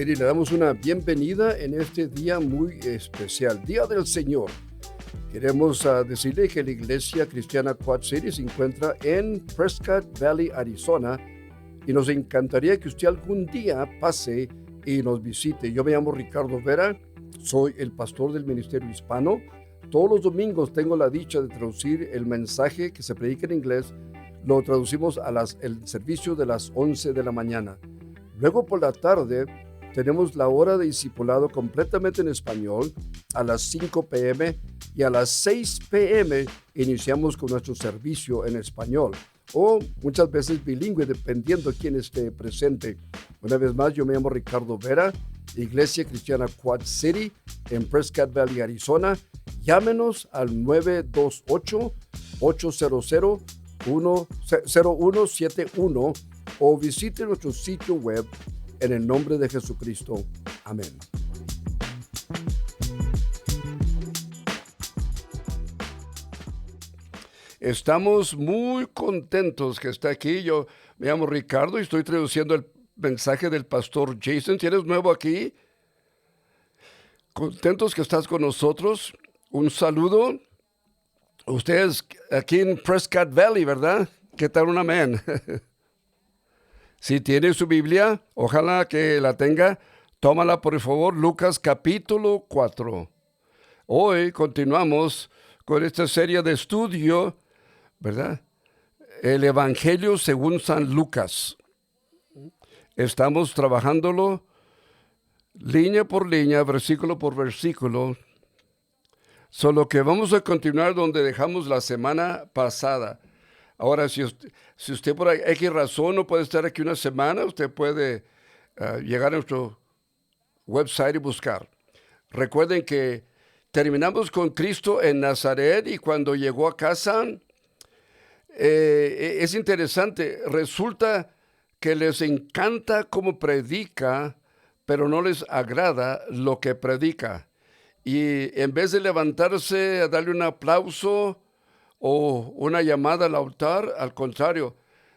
Mire, le damos una bienvenida en este día muy especial, Día del Señor. Queremos decirle que la Iglesia Cristiana Quad City se encuentra en Prescott Valley, Arizona, y nos encantaría que usted algún día pase y nos visite. Yo me llamo Ricardo Vera, soy el pastor del Ministerio Hispano. Todos los domingos tengo la dicha de traducir el mensaje que se predica en inglés. Lo traducimos el servicio de las 11 de la mañana. Luego por la tarde tenemos la hora de discipulado completamente en español a las 5 p.m. y a las 6 p.m. iniciamos con nuestro servicio en español o muchas veces bilingüe dependiendo quién esté presente. Una vez más, yo me llamo Ricardo Vera, Iglesia Cristiana Quad City en Prescott Valley, Arizona. Llámenos al 928-800-0171 o visite nuestro sitio web en el nombre de Jesucristo. Amén. Estamos muy contentos que está aquí. Yo me llamo Ricardo y estoy traduciendo el mensaje del pastor Jason. Si eres nuevo aquí, contentos que estás con nosotros. Un saludo. Ustedes aquí en Prescott Valley, ¿verdad? ¿Qué tal un amén? Si tiene su Biblia, ojalá que la tenga. Tómala, por favor, Lucas capítulo 4. Hoy continuamos con esta serie de estudio, ¿verdad? El Evangelio según San Lucas. Estamos trabajándolo línea por línea, versículo por versículo. Solo que vamos a continuar donde dejamos la semana pasada. Ahora, si usted por X razón no puede estar aquí una semana, usted puede llegar a nuestro website y buscar. Recuerden que terminamos con Cristo en Nazaret y cuando llegó a casa, es interesante, resulta que les encanta cómo predica, pero no les agrada lo que predica. Y en vez de levantarse a darle un aplauso o una llamada al altar, al contrario,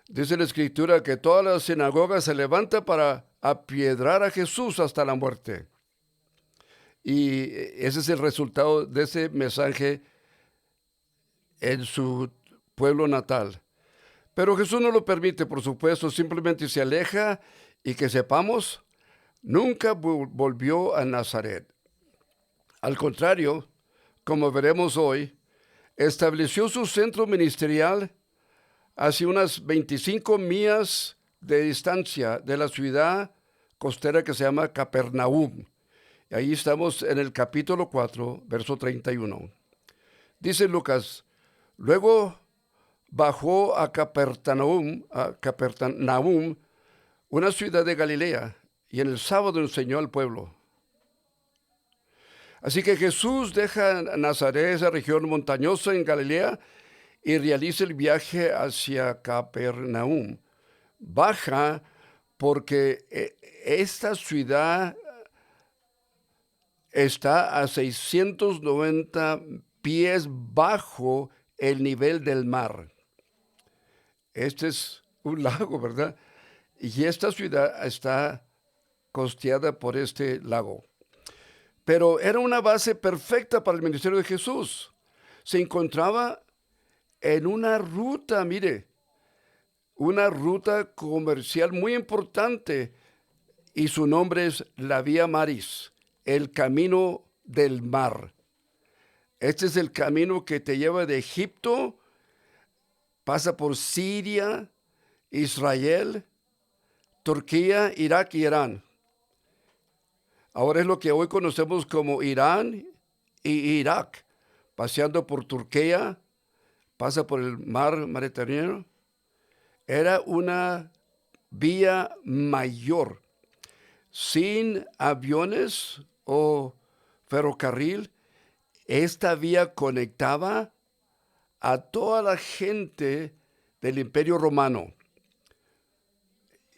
dice la Escritura que toda la sinagoga se levanta para apiedrar a Jesús hasta la muerte. Y ese es el resultado de ese mensaje en su pueblo natal. Pero Jesús no lo permite, por supuesto, simplemente se aleja y que sepamos, nunca volvió a Nazaret. Al contrario, como veremos hoy, estableció su centro ministerial hacia unas 25 millas de distancia de la ciudad costera que se llama Capernaum. Y ahí estamos en el capítulo 4, verso 31. Dice Lucas, luego bajó a Capernaum, una ciudad de Galilea, y en el sábado enseñó al pueblo. Así que Jesús deja Nazaret, esa región montañosa en Galilea, y realiza el viaje hacia Capernaum. Baja porque esta ciudad está a 690 pies bajo el nivel del mar. Este es un lago, ¿verdad? Y esta ciudad está costeada por este lago. Pero era una base perfecta para el ministerio de Jesús. Se encontraba en una ruta, mire, una ruta comercial muy importante y su nombre es la Vía Maris, el camino del mar. Este es el camino que te lleva de Egipto, pasa por Siria, Israel, Turquía, Irak y Irán. Ahora es lo que hoy conocemos como Irán y Irak, paseando por Turquía, pasa por el mar Mediterráneo. Era una vía mayor, sin aviones o ferrocarril. Esta vía conectaba a toda la gente del Imperio Romano.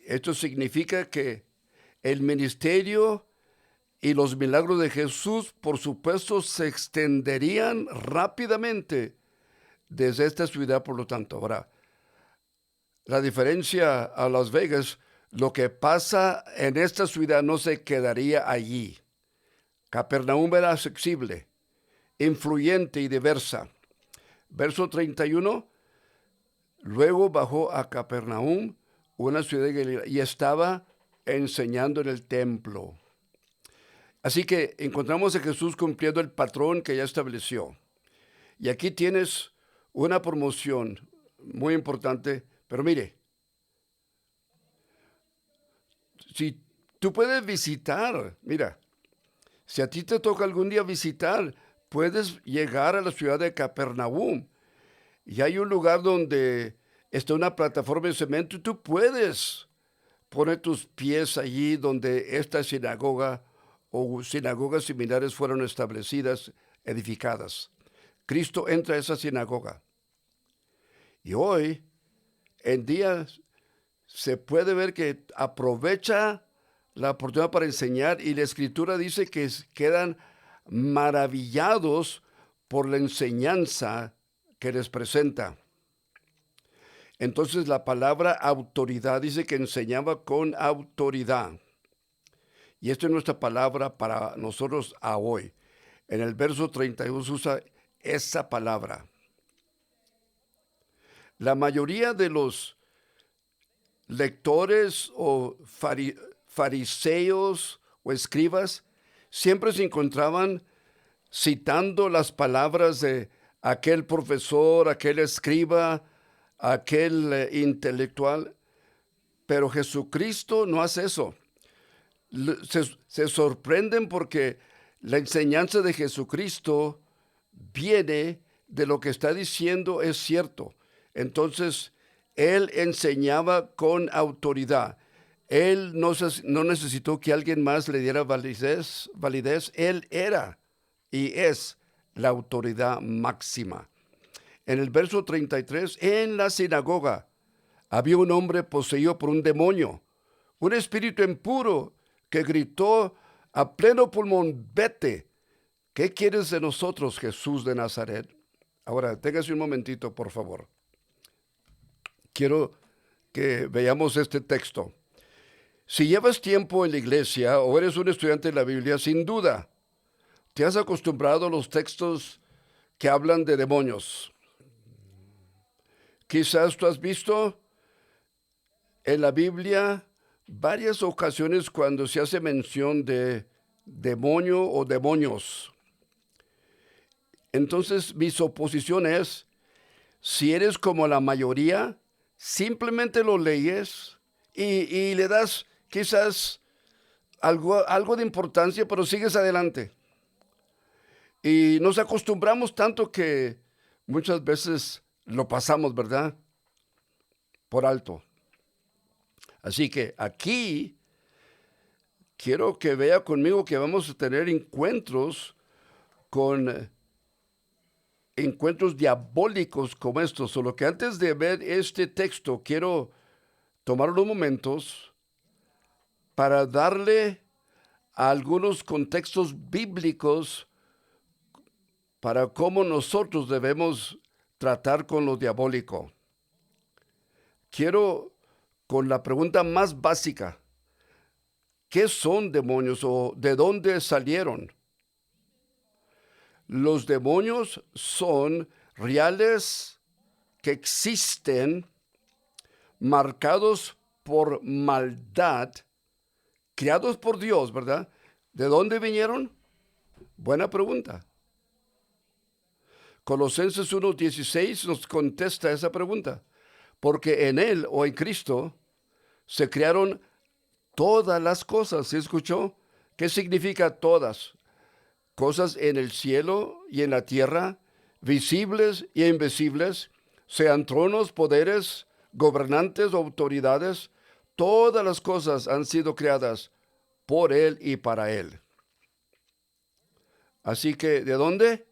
Esto significa que el ministerio y los milagros de Jesús, por supuesto, se extenderían rápidamente desde esta ciudad, por lo tanto. Ahora, la diferencia a Las Vegas, lo que pasa en esta ciudad no se quedaría allí. Capernaum era accesible, influyente y diversa. Verso 31, luego bajó a Capernaum, una ciudad de Galilea, y estaba enseñando en el templo. Así que encontramos a Jesús cumpliendo el patrón que ya estableció. Y aquí tienes una promoción muy importante, pero mire, si tú puedes visitar, mira, si a ti te toca algún día visitar, puedes llegar a la ciudad de Capernaum y hay un lugar donde está una plataforma de cemento y tú puedes poner tus pies allí donde esta sinagoga o sinagogas similares fueron establecidas, edificadas. Cristo entra a esa sinagoga. Y hoy en día se puede ver que aprovecha la oportunidad para enseñar y la escritura dice que quedan maravillados por la enseñanza que les presenta. Entonces la palabra autoridad dice que enseñaba con autoridad. Y esta es nuestra palabra para nosotros a hoy. En el verso 31 se usa esa palabra. La mayoría de los lectores o fariseos o escribas siempre se encontraban citando las palabras de aquel profesor, aquel escriba, aquel intelectual, pero Jesucristo no hace eso. Se sorprenden porque la enseñanza de Jesucristo viene de lo que está diciendo es cierto. Entonces, Él enseñaba con autoridad. Él no necesitó que alguien más le diera validez. Él era y es la autoridad máxima. En el verso 33, en la sinagoga había un hombre poseído por un demonio, un espíritu impuro que gritó a pleno pulmón: vete, ¿qué quieres de nosotros, Jesús de Nazaret? Ahora, téngase un momentito, por favor. Quiero que veamos este texto. Si llevas tiempo en la iglesia o eres un estudiante de la Biblia, sin duda, te has acostumbrado a los textos que hablan de demonios. Quizás tú has visto en la Biblia varias ocasiones cuando se hace mención de demonio o demonios. Entonces, mi suposición es, si eres como la mayoría, simplemente lo lees y le das quizás algo de importancia, pero sigues adelante. Y nos acostumbramos tanto que muchas veces lo pasamos, ¿verdad? Por alto. Así que aquí quiero que vea conmigo que vamos a tener encuentros con encuentros diabólicos como estos. Solo que antes de ver este texto, quiero tomar unos momentos para darle algunos contextos bíblicos para cómo nosotros debemos tratar con lo diabólico. Quiero con la pregunta más básica: ¿qué son demonios o de dónde salieron? Los demonios son reales que existen, marcados por maldad, creados por Dios, ¿verdad? ¿De dónde vinieron? Buena pregunta. Colosenses 1:16 nos contesta esa pregunta. Porque en Él o en Cristo se crearon todas las cosas. ¿Sí escuchó? ¿Qué significa todas? Cosas en el cielo y en la tierra, visibles y invisibles, sean tronos, poderes, gobernantes o autoridades, todas las cosas han sido creadas por Él y para Él. Así que, ¿de dónde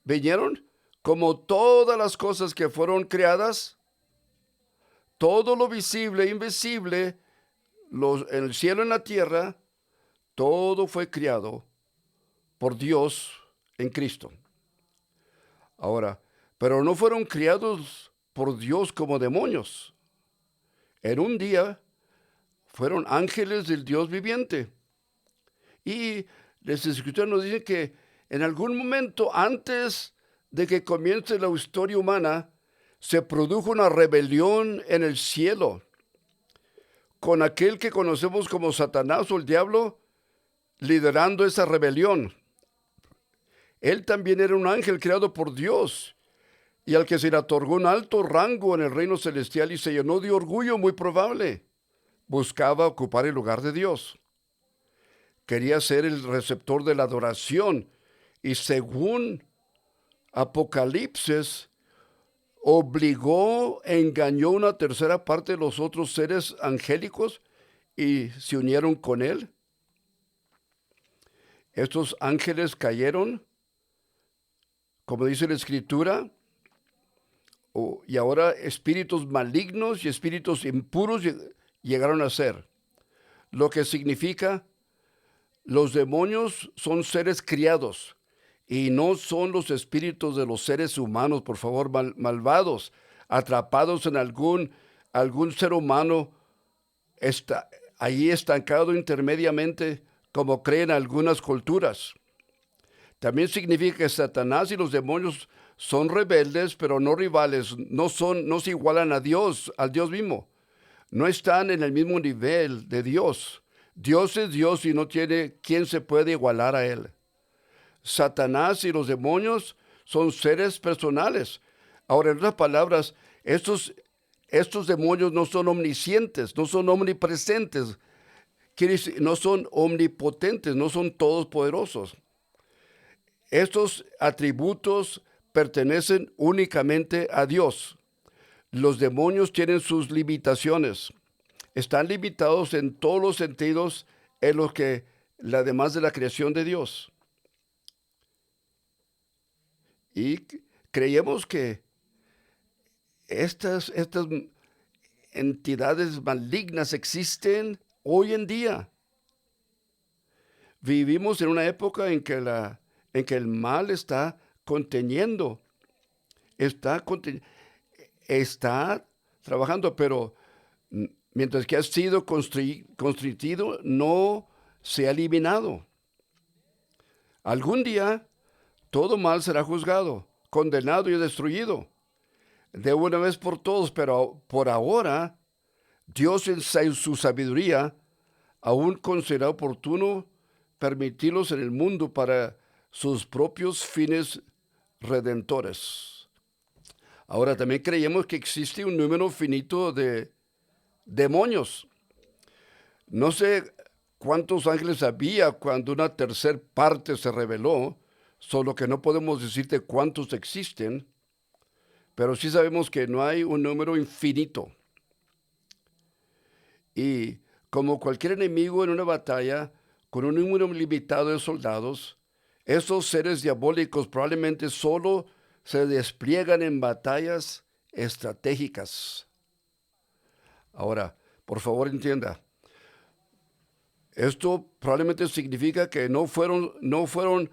vinieron? Como todas las cosas que fueron creadas, todo lo visible e invisible, en el cielo y en la tierra, todo fue creado por Dios en Cristo. Ahora, pero no fueron criados por Dios como demonios. En un día, fueron ángeles del Dios viviente. Y las Escrituras nos dicen que en algún momento antes de que comience la historia humana, se produjo una rebelión en el cielo, con aquel que conocemos como Satanás o el diablo, liderando esa rebelión. Él también era un ángel creado por Dios, y al que se le otorgó un alto rango en el reino celestial y se llenó de orgullo muy probable. Buscaba ocupar el lugar de Dios. Quería ser el receptor de la adoración, y según Apocalipsis, engañó una tercera parte de los otros seres angélicos y se unieron con él. Estos ángeles cayeron, como dice la Escritura, y ahora espíritus malignos y espíritus impuros llegaron a ser. Lo que significa, los demonios son seres criados y no son los espíritus de los seres humanos, por favor, malvados, atrapados en algún ser humano ahí estancado intermediamente, como creen algunas culturas. También significa que Satanás y los demonios son rebeldes, pero no rivales, no se igualan a Dios, al Dios mismo. No están en el mismo nivel de Dios. Dios es Dios y no tiene quien se puede igualar a Él. Satanás y los demonios son seres personales. Ahora, en otras palabras, estos demonios no son omniscientes, no son omnipresentes, quiere decir, no son omnipotentes, no son todopoderosos. Estos atributos pertenecen únicamente a Dios. Los demonios tienen sus limitaciones. Están limitados en todos los sentidos en los que además de la creación de Dios. Y creemos que estas entidades malignas existen hoy en día. Vivimos en una época en que el mal está conteniendo, está trabajando, pero mientras que ha sido constituido, no se ha eliminado. Algún día, todo mal será juzgado, condenado y destruido, de una vez por todos, pero por ahora, Dios en su sabiduría aún considera oportuno permitirlos en el mundo para sus propios fines redentores. Ahora, también creemos que existe un número finito de demonios. No sé cuántos ángeles había cuando una tercera parte se reveló, solo que no podemos decirte cuántos existen, pero sí sabemos que no hay un número infinito. Y como cualquier enemigo en una batalla, con un número limitado de soldados, esos seres diabólicos probablemente solo se despliegan en batallas estratégicas. Ahora, por favor entienda, esto probablemente significa que no fueron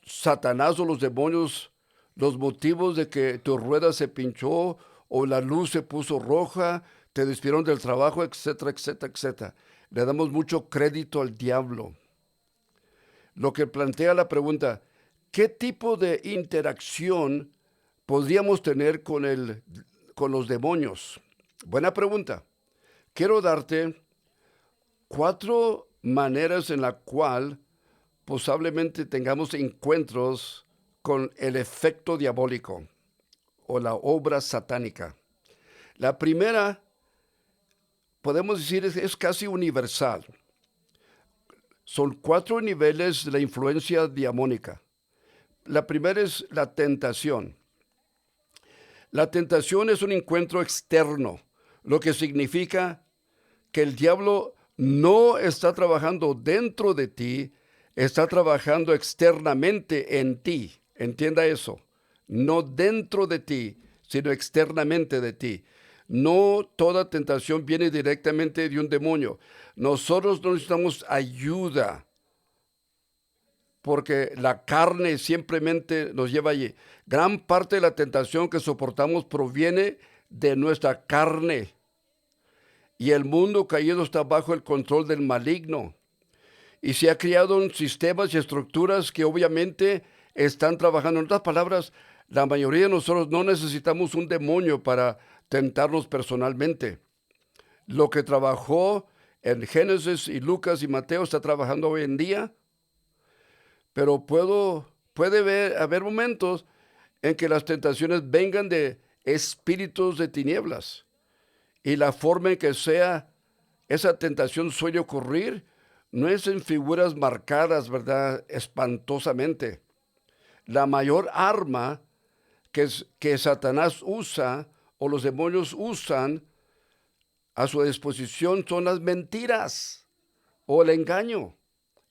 Satanás o los demonios los motivos de que tu rueda se pinchó o la luz se puso roja, te despidieron del trabajo, etcétera, etcétera, etcétera. Le damos mucho crédito al diablo. Lo que plantea la pregunta, ¿qué tipo de interacción podríamos tener con los demonios? Buena pregunta. Quiero darte 4 maneras en la cual posiblemente tengamos encuentros con el efecto diabólico o la obra satánica. La primera, podemos decir, es casi universal. Son 4 niveles de la influencia diabólica. La primera es la tentación. La tentación es un encuentro externo, lo que significa que el diablo no está trabajando dentro de ti, está trabajando externamente en ti. Entienda eso. No dentro de ti, sino externamente de ti. No toda tentación viene directamente de un demonio. Nosotros no necesitamos ayuda, porque la carne simplemente nos lleva allí. Gran parte de la tentación que soportamos proviene de nuestra carne. y el mundo caído está bajo el control del maligno. Y se ha creado sistemas y estructuras que obviamente están trabajando. En otras palabras, la mayoría de nosotros no necesitamos un demonio para tentarnos personalmente. Lo que trabajó en Génesis y Lucas y Mateo está trabajando hoy en día, pero haber momentos en que las tentaciones vengan de espíritus de tinieblas. Y la forma en que sea esa tentación suele ocurrir no es en figuras marcadas, ¿verdad? Espantosamente. La mayor arma que Satanás usa o los demonios usan a su disposición son las mentiras o el engaño.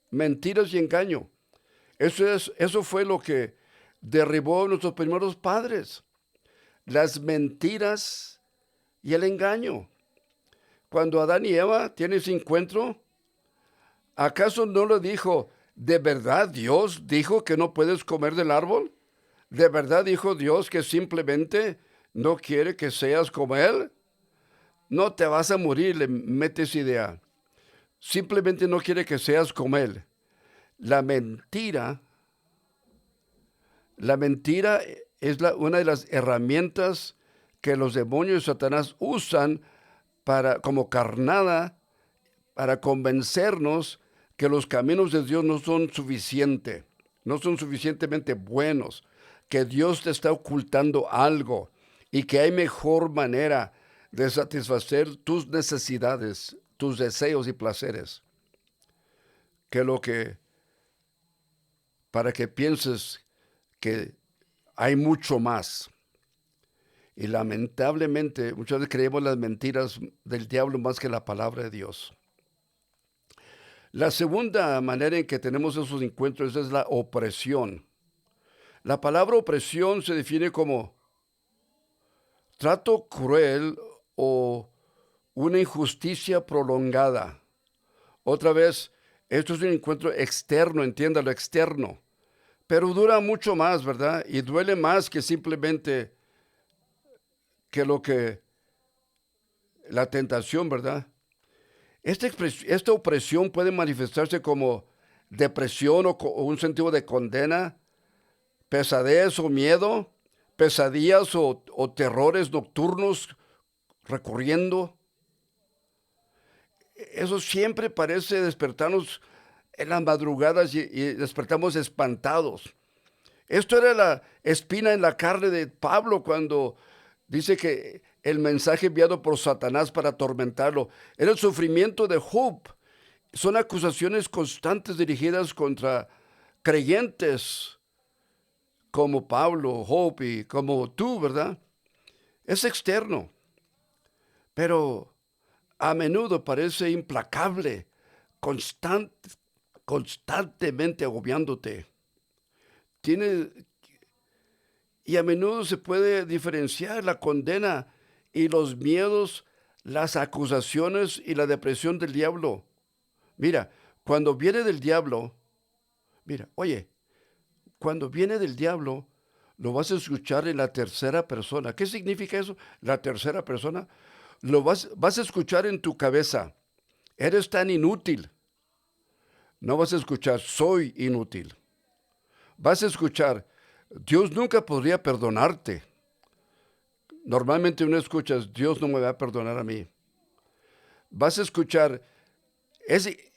Mentiras y engaño. Eso fue lo que derribó a nuestros primeros padres. Las mentiras y el engaño. Cuando Adán y Eva tienen ese encuentro, ¿acaso no le dijo, de verdad Dios dijo que no puedes comer del árbol? ¿De verdad dijo Dios que simplemente no quiere que seas como Él? No te vas a morir, le metes idea. Simplemente no quiere que seas como Él. La mentira, la mentira es una de las herramientas que los demonios y Satanás usan como carnada para convencernos que los caminos de Dios no son suficientes, no son suficientemente buenos, que Dios te está ocultando algo y que hay mejor manera de satisfacer tus necesidades, tus deseos y placeres, para que pienses que hay mucho más. Y lamentablemente muchas veces creemos las mentiras del diablo más que la palabra de Dios. La segunda manera en que tenemos esos encuentros es la opresión. La palabra opresión se define como trato cruel o una injusticia prolongada. Otra vez, esto es un encuentro externo, entiéndalo, externo. Pero dura mucho más, ¿verdad? Y duele más que simplemente que la tentación, ¿verdad? Esta opresión puede manifestarse como depresión o un sentido de condena, pesadez o miedo, pesadillas o terrores nocturnos recurriendo. Eso siempre parece despertarnos en las madrugadas y despertamos espantados. Esto era la espina en la carne de Pablo cuando dice que el mensaje enviado por Satanás para atormentarlo era el sufrimiento de Job. Son acusaciones constantes dirigidas contra creyentes como Pablo, Job y como tú, ¿verdad? Es externo, pero a menudo parece implacable, constantemente agobiándote. Tiene, y a menudo se puede diferenciar la condena y los miedos, las acusaciones y la depresión del diablo. Mira, cuando viene del diablo, cuando viene del diablo, lo vas a escuchar en la tercera persona. ¿Qué significa eso? La tercera persona. Vas a escuchar en tu cabeza. Eres tan inútil. No vas a escuchar, soy inútil. Vas a escuchar, Dios nunca podría perdonarte. Normalmente uno escucha, Dios no me va a perdonar a mí. Vas a escuchar,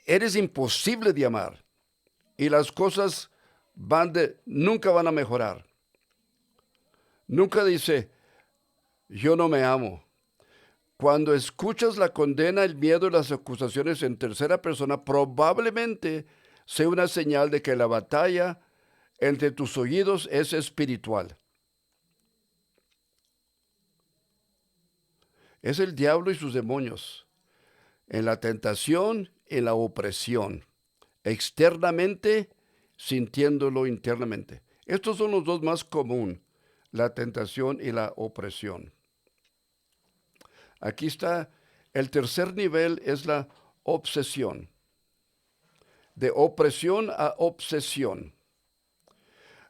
eres imposible de amar y las cosas nunca van a mejorar. Nunca dice, yo no me amo. Cuando escuchas la condena, el miedo y las acusaciones en tercera persona, probablemente sea una señal de que la batalla entre tus oídos es espiritual. Es el diablo y sus demonios, en la tentación, en la opresión, externamente, sintiéndolo internamente. Estos son los dos más comunes, la tentación y la opresión. Aquí está, el tercer nivel es la obsesión. De opresión a obsesión.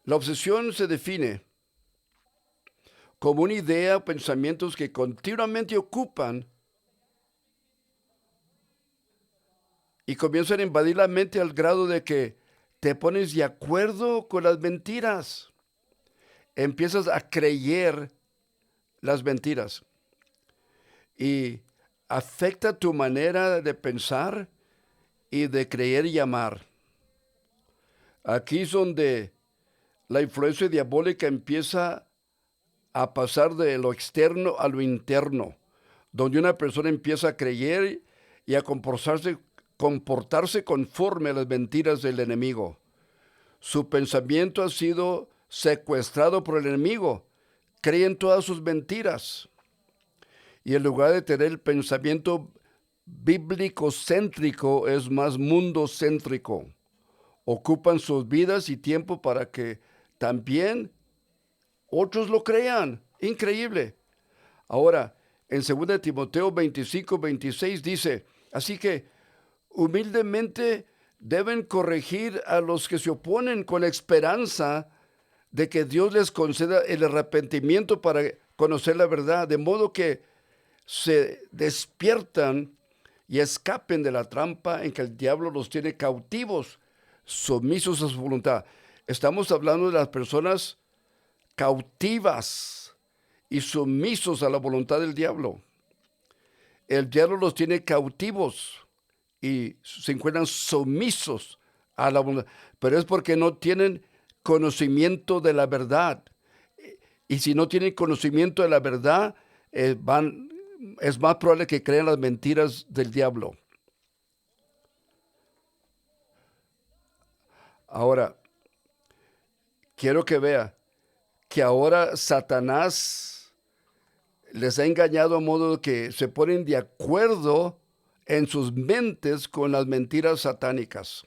La obsesión se define como una idea o pensamientos que continuamente ocupan y comienzan a invadir la mente al grado de que te pones de acuerdo con las mentiras. Empiezas a creer las mentiras y afecta tu manera de pensar y de creer y amar. Aquí es donde la influencia diabólica empieza a pasar de lo externo a lo interno, donde una persona empieza a creer y a comportarse conforme a las mentiras del enemigo. Su pensamiento ha sido secuestrado por el enemigo. Creen todas sus mentiras. Y en lugar de tener el pensamiento bíblico céntrico, es más mundo céntrico. Ocupan sus vidas y tiempo para que también otros lo crean. Increíble. Ahora, en 2 Timoteo 25-26 dice, así que humildemente deben corregir a los que se oponen con la esperanza de que Dios les conceda el arrepentimiento para conocer la verdad, de modo que se despiertan y escapen de la trampa en que el diablo los tiene cautivos, sumisos a su voluntad. Estamos hablando de las personas cautivas y sumisos a la voluntad del diablo. El diablo los tiene cautivos y se encuentran sumisos a la voluntad, pero es porque no tienen conocimiento de la verdad. Y si no tienen conocimiento de la verdad, es más probable que crean las mentiras del diablo. Ahora, quiero que vea que ahora Satanás les ha engañado a modo que se ponen de acuerdo en sus mentes con las mentiras satánicas.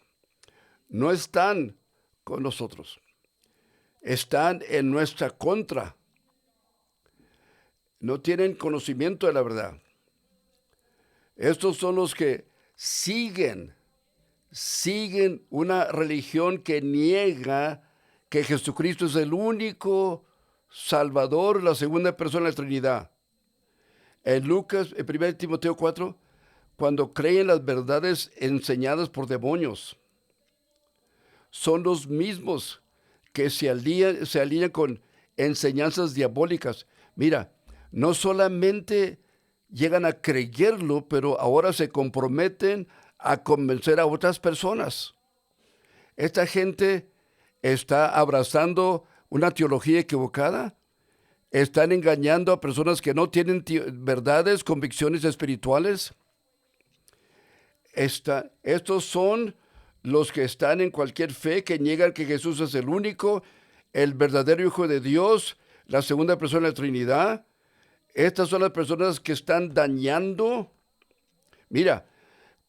No están con nosotros. Están en nuestra contra. No tienen conocimiento de la verdad. Estos son los que siguen una religión que niega que Jesucristo es el único Salvador, la segunda persona de la Trinidad. En 1 Timoteo 4, cuando creen las verdades enseñadas por demonios, son los mismos que se alinean con enseñanzas diabólicas. Mira, no solamente llegan a creerlo, pero ahora se comprometen a convencer a otras personas. Esta gente está abrazando una teología equivocada. Están engañando a personas que no tienen verdades, convicciones espirituales. Estos son los que están en cualquier fe, que niegan que Jesús es el único, el verdadero Hijo de Dios, la segunda persona de la Trinidad. Estas son las personas que están dañando. Mira,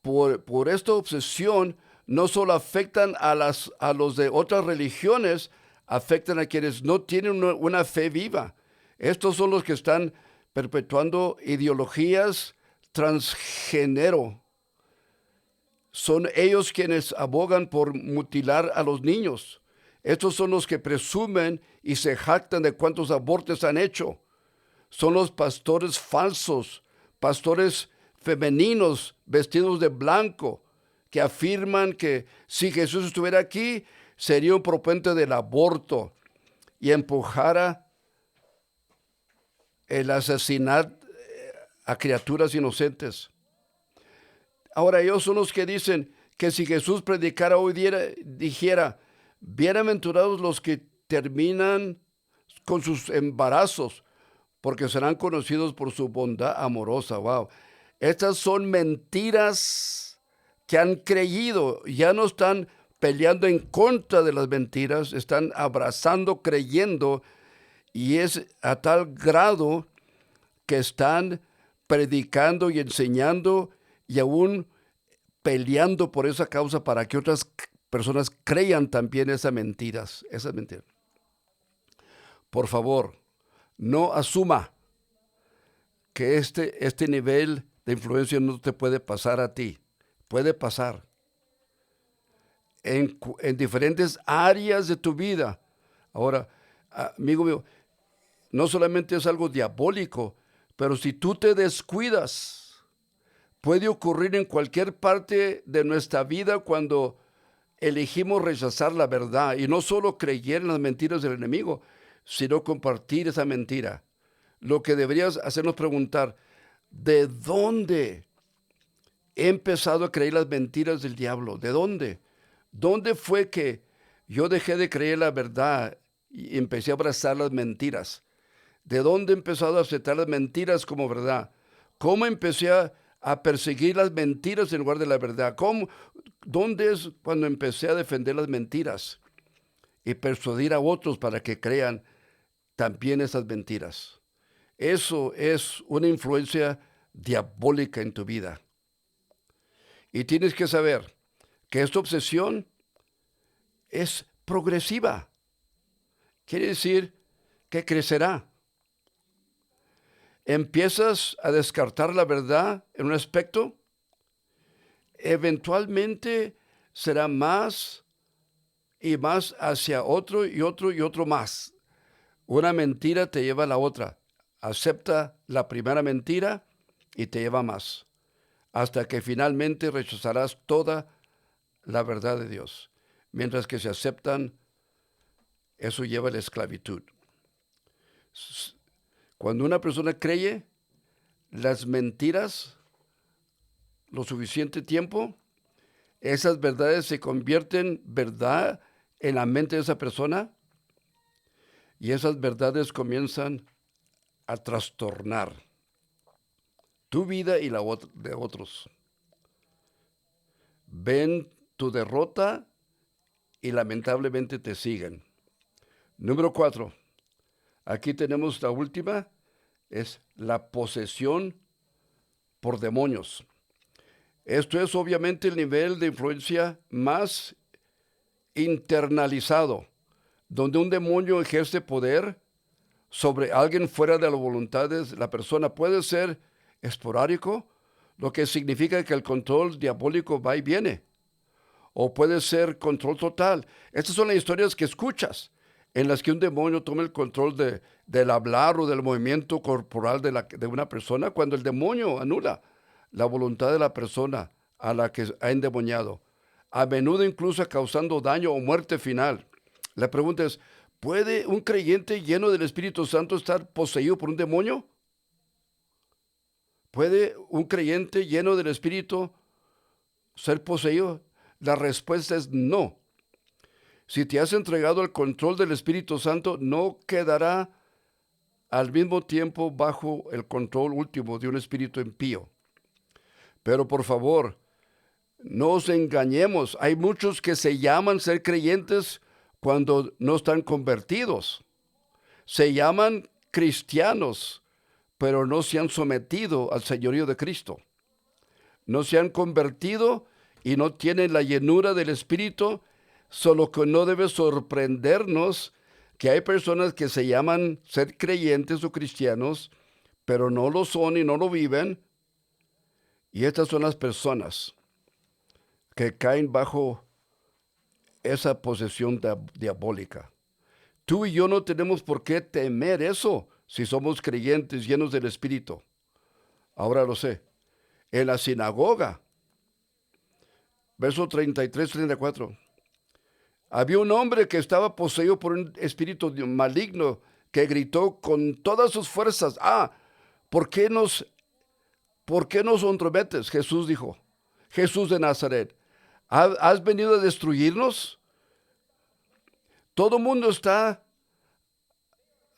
por esta obsesión no solo afectan a los de otras religiones, afectan a quienes no tienen una fe viva. Estos son los que están perpetuando ideologías transgénero. Son ellos quienes abogan por mutilar a los niños. Estos son los que presumen y se jactan de cuántos abortos han hecho. Son los pastores falsos, pastores femeninos vestidos de blanco, que afirman que si Jesús estuviera aquí, sería un proponente del aborto y empujara el asesinato a criaturas inocentes. Ahora ellos son los que dicen que si Jesús predicara hoy dijera, bienaventurados los que terminan con sus embarazos, porque serán conocidos por su bondad amorosa. Wow. Estas son mentiras que han creído. Ya no están peleando en contra de las mentiras, están abrazando, creyendo, y es a tal grado que están predicando y enseñando y aún peleando por esa causa para que otras personas crean también esas mentiras. Por favor, no asuma que este nivel de influencia no te puede pasar a ti. Puede pasar en diferentes áreas de tu vida. Ahora, amigo mío, no solamente es algo diabólico, pero si tú te descuidas, puede ocurrir en cualquier parte de nuestra vida cuando elegimos rechazar la verdad y no solo creer en las mentiras del enemigo, sino compartir esa mentira. Lo que debería hacernos preguntar, ¿de dónde he empezado a creer las mentiras del diablo? ¿De dónde? ¿Dónde fue que yo dejé de creer la verdad y empecé a abrazar las mentiras? ¿De dónde he empezado a aceptar las mentiras como verdad? ¿Cómo empecé a perseguir las mentiras en lugar de la verdad? ¿Dónde es cuando empecé a defender las mentiras y persuadir a otros para que crean también esas mentiras? Eso es una influencia diabólica en tu vida. Y tienes que saber que esta obsesión es progresiva. Quiere decir que crecerá. Empiezas a descartar la verdad en un aspecto, eventualmente será más y más hacia otro y otro y otro más. Una mentira te lleva a la otra. Acepta la primera mentira y te lleva más, hasta que finalmente rechazarás toda la verdad de Dios. Mientras que se aceptan, eso lleva a la esclavitud. Cuando una persona cree las mentiras lo suficiente tiempo, esas verdades se convierten verdad en la mente de esa persona y esas verdades comienzan a trastornar tu vida y la de otros. Ven tu derrota y lamentablemente te siguen. Número 4. Aquí tenemos la última, es la posesión por demonios. Esto es obviamente el nivel de influencia más internalizado, donde un demonio ejerce poder sobre alguien fuera de la voluntad de la persona. Puede ser esporádico, lo que significa que el control diabólico va y viene, o puede ser control total. Estas son las historias que escuchas, en las que un demonio toma el control del hablar o del movimiento corporal de una persona, cuando el demonio anula la voluntad de la persona a la que ha endemoniado, a menudo incluso causando daño o muerte final. La pregunta es, ¿puede un creyente lleno del Espíritu Santo estar poseído por un demonio? ¿Puede un creyente lleno del Espíritu ser poseído? La respuesta es no. Si te has entregado al control del Espíritu Santo, no quedará al mismo tiempo bajo el control último de un espíritu impío. Pero por favor, no os engañemos. Hay muchos que se llaman ser creyentes cuando no están convertidos. Se llaman cristianos, pero no se han sometido al señorío de Cristo. No se han convertido y no tienen la llenura del Espíritu, solo que no debe sorprendernos que hay personas que se llaman ser creyentes o cristianos, pero no lo son y no lo viven. Y estas son las personas que caen bajo esa posesión diabólica. Tú y yo no tenemos por qué temer eso si somos creyentes llenos del Espíritu. Ahora lo sé. En la sinagoga, verso 33-34, había un hombre que estaba poseído por un espíritu maligno que gritó con todas sus fuerzas, ¿por qué nos entrometes? Jesús dijo, Jesús de Nazaret, ¿has venido a destruirnos? Todo el mundo está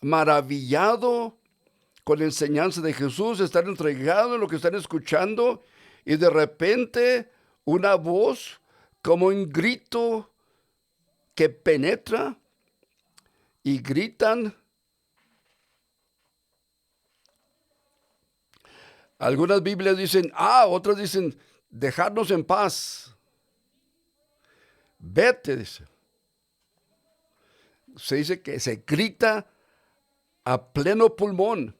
maravillado con la enseñanza de Jesús, están entregados en lo que están escuchando, y de repente una voz como un grito que penetra y gritan. Algunas Biblias dicen, otras dicen, dejadnos en paz. Vete, dice. Se dice que se grita a pleno pulmón.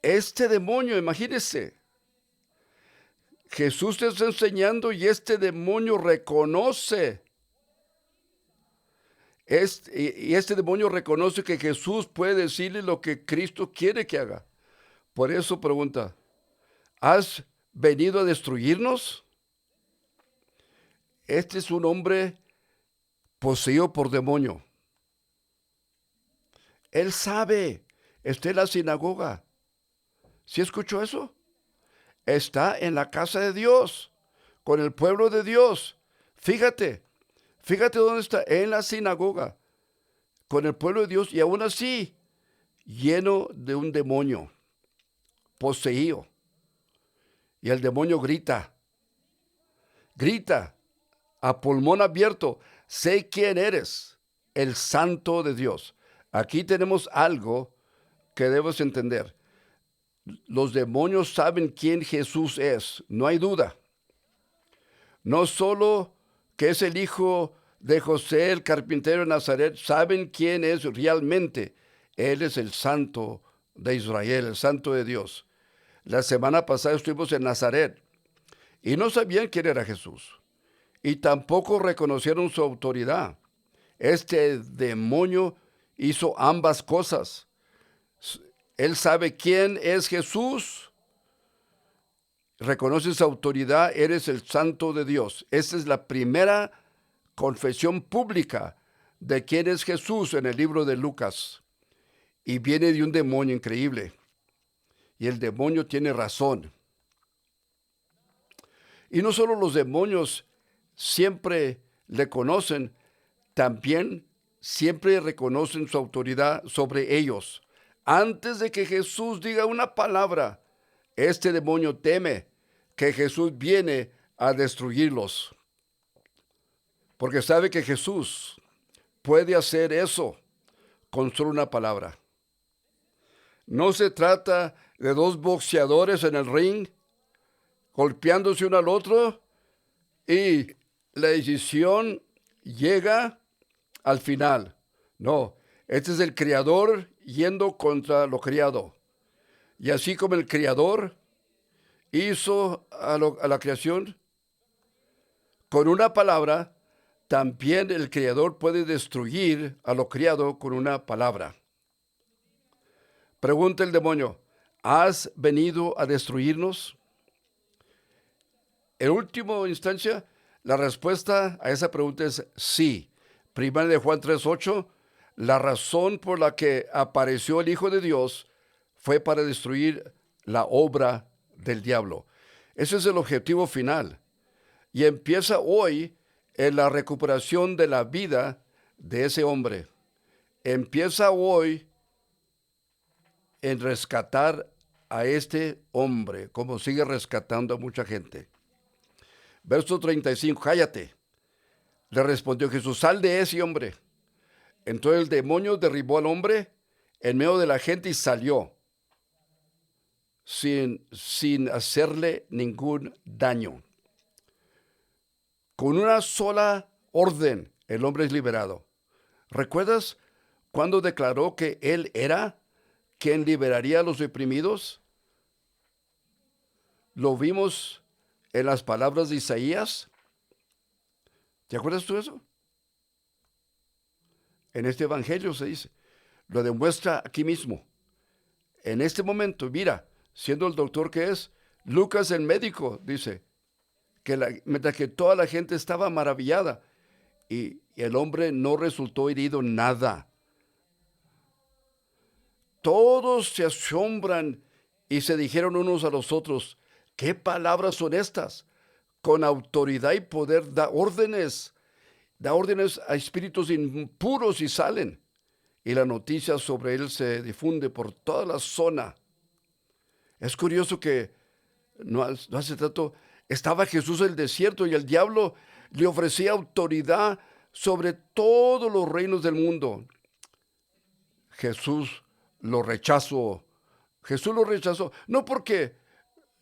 Este demonio, imagínese, Jesús te está enseñando y este demonio reconoce. Y este demonio reconoce que Jesús puede decirle lo que Cristo quiere que haga. Por eso pregunta, ¿has venido a destruirnos? Este es un hombre poseído por demonio. Él sabe, está en la sinagoga. ¿Sí escuchó eso? Está en la casa de Dios, con el pueblo de Dios. Fíjate, fíjate dónde está, en la sinagoga, con el pueblo de Dios y aún así lleno de un demonio, poseído. Y el demonio grita, grita a pulmón abierto, sé quién eres, el Santo de Dios. Aquí tenemos algo que debes entender. Los demonios saben quién Jesús es, no hay duda. No solo que es el hijo de José, el carpintero de Nazaret, saben quién es realmente. Él es el Santo de Israel, el Santo de Dios. La semana pasada estuvimos en Nazaret y no sabían quién era Jesús y tampoco reconocieron su autoridad. Este demonio hizo ambas cosas. Él sabe quién es Jesús, reconoce su autoridad, eres el Santo de Dios. Esa es la primera confesión pública de quién es Jesús en el libro de Lucas. Y viene de un demonio increíble. Y el demonio tiene razón. Y no solo los demonios siempre le conocen, también siempre reconocen su autoridad sobre ellos. Antes de que Jesús diga una palabra, este demonio teme que Jesús viene a destruirlos. Porque sabe que Jesús puede hacer eso con solo una palabra. No se trata de dos boxeadores en el ring golpeándose uno al otro y la decisión llega al final. No, este es el creador yendo contra lo creado. Y así como el creador hizo a la creación, con una palabra, también el creador puede destruir a lo creado con una palabra. Pregunta el demonio, ¿has venido a destruirnos? En última instancia, la respuesta a esa pregunta es sí. Primera de Juan 3:8, la razón por la que apareció el Hijo de Dios fue para destruir la obra del diablo. Ese es el objetivo final. Y empieza hoy en la recuperación de la vida de ese hombre. Empieza hoy en rescatar a este hombre, como sigue rescatando a mucha gente. Verso 35, cállate. Le respondió Jesús, sal de ese hombre. Entonces el demonio derribó al hombre en medio de la gente y salió sin hacerle ningún daño. Con una sola orden, el hombre es liberado. ¿Recuerdas cuando declaró que él era quien liberaría a los oprimidos? Lo vimos en las palabras de Isaías. ¿Te acuerdas tú de eso? En este evangelio se dice, lo demuestra aquí mismo. En este momento, mira, siendo el doctor que es, Lucas el médico dice que mientras que toda la gente estaba maravillada y el hombre no resultó herido nada. Todos se asombran y se dijeron unos a los otros, ¿qué palabras son estas? Con autoridad y poder da órdenes a espíritus impuros y salen. Y la noticia sobre él se difunde por toda la zona. Es curioso que no hace tanto estaba Jesús en el desierto y el diablo le ofrecía autoridad sobre todos los reinos del mundo. Jesús lo rechazó. Jesús lo rechazó, no porque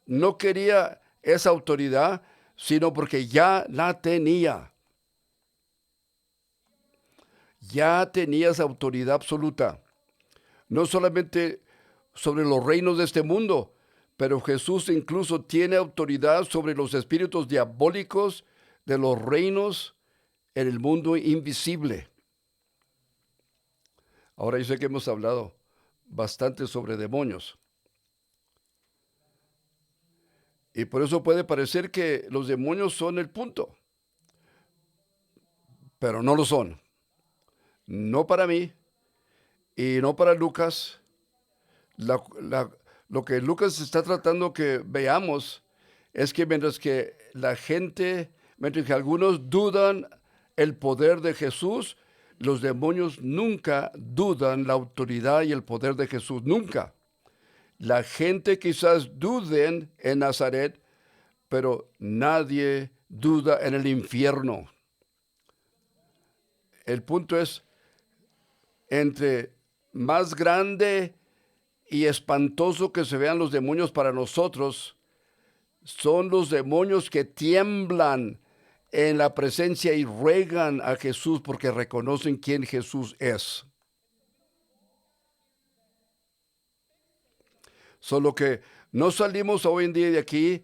no quería esa autoridad, sino porque ya la tenía. Ya tenía esa autoridad absoluta. No solamente sobre los reinos de este mundo, pero Jesús incluso tiene autoridad sobre los espíritus diabólicos de los reinos en el mundo invisible. Ahora yo sé que hemos hablado bastante sobre demonios, Y por eso puede parecer que los demonios son el punto, pero no lo son. No para mí y no para Lucas. La- la- lo que Lucas está tratando que veamos es que mientras que algunos dudan el poder de Jesús, los demonios nunca dudan la autoridad y el poder de Jesús, nunca. La gente quizás duden en Nazaret, pero nadie duda en el infierno. El punto es, entre más grande y espantoso que se vean los demonios para nosotros, son los demonios que tiemblan en la presencia y ruegan a Jesús porque reconocen quién Jesús es. Solo que no salimos hoy en día de aquí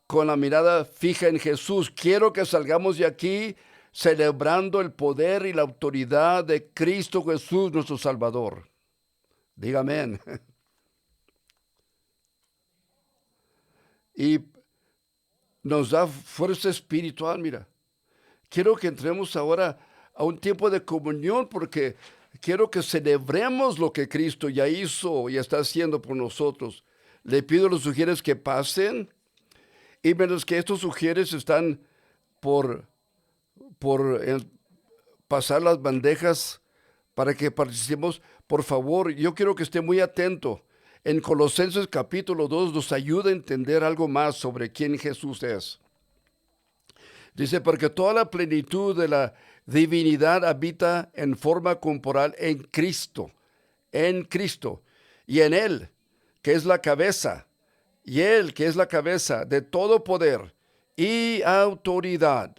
con la mirada fija en Jesús. Quiero que salgamos de aquí celebrando el poder y la autoridad de Cristo Jesús, nuestro Salvador. Diga amén. Y nos da fuerza espiritual, mira. Quiero que entremos ahora a un tiempo de comunión porque quiero que celebremos lo que Cristo ya hizo y está haciendo por nosotros. Le pido a los sugieres que pasen y mientras que estos sugieres están por, por pasar las bandejas para que participemos, por favor, yo quiero que esté muy atento. En Colosenses capítulo 2 nos ayuda a entender algo más sobre quién Jesús es. Dice, porque toda la plenitud de la divinidad habita en forma corporal en Cristo, y en Él, que es la cabeza, y Él, que es la cabeza de todo poder y autoridad.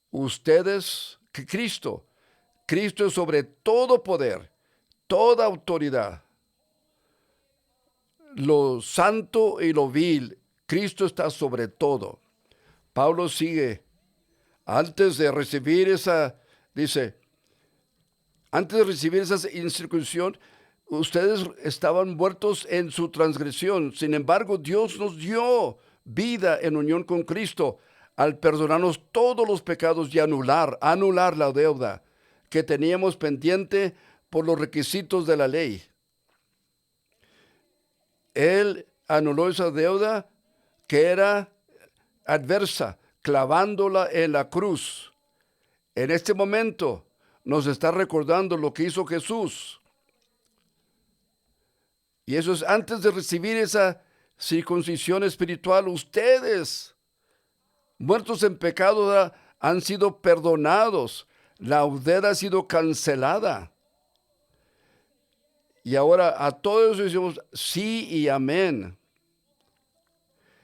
Ustedes, que Cristo es sobre todo poder, toda autoridad, lo santo y lo vil, Cristo está sobre todo. Pablo sigue, antes de recibir dice, antes de recibir esa incircuncisión, ustedes estaban muertos en su transgresión. Sin embargo, Dios nos dio vida en unión con Cristo al perdonarnos todos los pecados y anular la deuda que teníamos pendiente por los requisitos de la ley. Él anuló esa deuda que era adversa, clavándola en la cruz. En este momento nos está recordando lo que hizo Jesús. Y eso es antes de recibir esa circuncisión espiritual. Ustedes, muertos en pecado, han sido perdonados. La deuda ha sido cancelada. Y ahora a todos decimos sí y amén.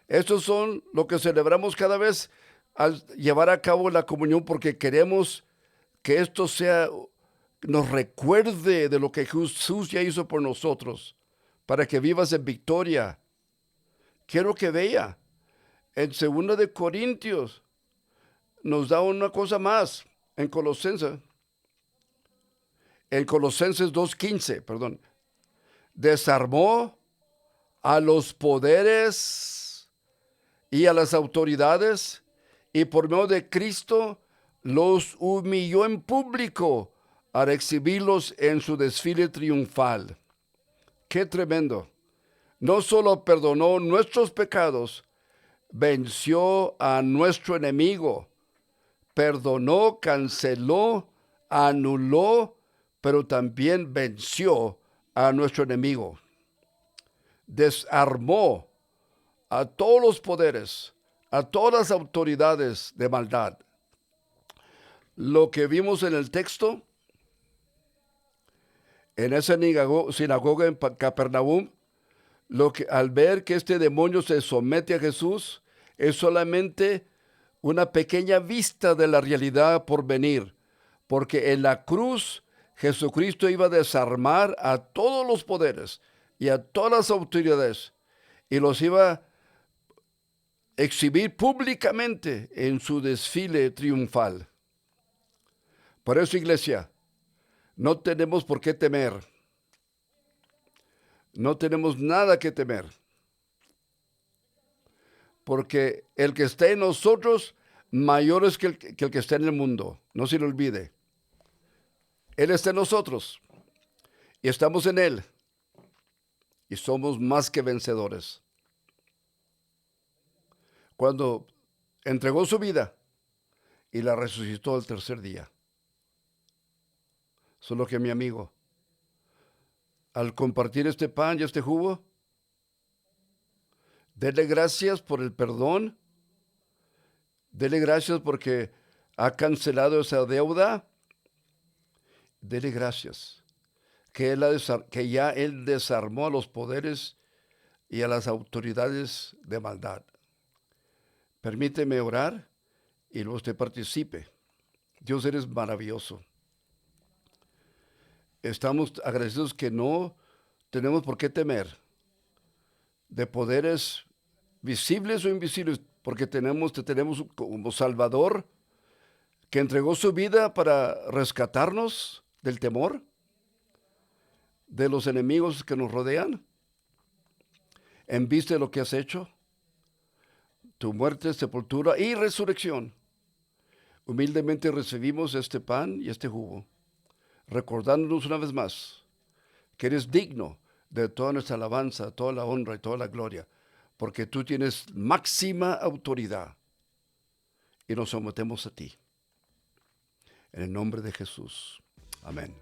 Estos son lo que celebramos cada vez al llevar a cabo la comunión porque queremos que esto nos recuerde de lo que Jesús ya hizo por nosotros, para que vivas en victoria. Quiero que vea, en 2 Corintios nos da una cosa más, en Colosenses 2:15, perdón, desarmó a los poderes y a las autoridades y por medio de Cristo los humilló en público al exhibirlos en su desfile triunfal. ¡Qué tremendo! No solo perdonó nuestros pecados, venció a nuestro enemigo, perdonó, canceló, anuló, pero también venció a nuestro enemigo. Desarmó a todos los poderes, a todas las autoridades de maldad. Lo que vimos en el texto, en esa sinagoga en Capernaum, al ver que este demonio se somete a Jesús, es solamente una pequeña vista de la realidad por venir, porque en la cruz Jesucristo iba a desarmar a todos los poderes y a todas las autoridades y los iba a exhibir públicamente en su desfile triunfal. Por eso, iglesia, no tenemos por qué temer. No tenemos nada que temer. porque el que está en nosotros mayor es que el que está en el mundo. No se lo olvide. Él está en nosotros y estamos en Él y somos más que vencedores. Cuando entregó su vida y la resucitó al tercer día. Solo que mi amigo, al compartir este pan y este jugo, dele gracias por el perdón, dele gracias porque ha cancelado esa deuda, dele gracias que ya Él desarmó a los poderes y a las autoridades de maldad. Permíteme orar y luego usted participe. Dios, eres maravilloso. Estamos agradecidos que no tenemos por qué temer de poderes visibles o invisibles, porque te tenemos como Salvador que entregó su vida para rescatarnos del temor, de los enemigos que nos rodean. En vista de lo que has hecho, tu muerte, sepultura y resurrección, humildemente recibimos este pan y este jugo, recordándonos una vez más que eres digno de toda nuestra alabanza, toda la honra y toda la gloria, porque tú tienes máxima autoridad y nos sometemos a ti. En el nombre de Jesús. Amén.